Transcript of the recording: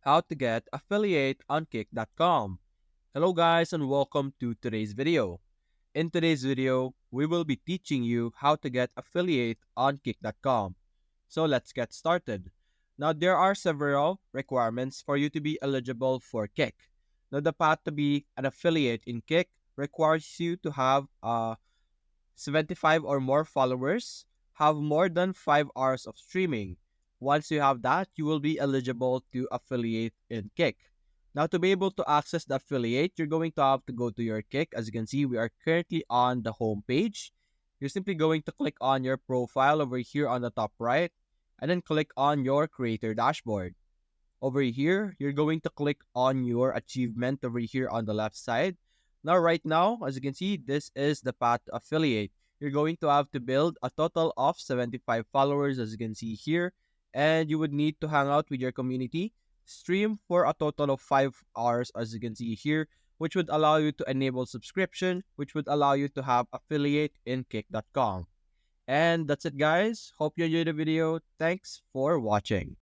How to get affiliate on Kick.com. Hello guys and welcome to today's video. In today's video, we will be teaching you how to get affiliate on Kick.com. So let's get started. Now there are several requirements for you to be eligible for Kick. Now the path to be an affiliate in Kick requires you to have 75 or more followers, have more than 5 hours of streaming. Once you have that, you will be eligible to affiliate in Kick. Now, to be able to access the affiliate, you're going to have to go to your Kick. As you can see, we are currently on the home page. You're simply going to click on your profile over here on the top right, and then click on your creator dashboard. Over here, you're going to click on your achievement over here on the left side. Now, right now, as you can see, this is the path to affiliate. You're going to have to build a total of 75 followers, as you can see here, and you would need to hang out with your community, stream for a total of 5 hours, as you can see here, which would allow you to enable subscription, which would allow you to have affiliate in Kick.com. And that's it, guys. Hope you enjoyed the video. Thanks for watching.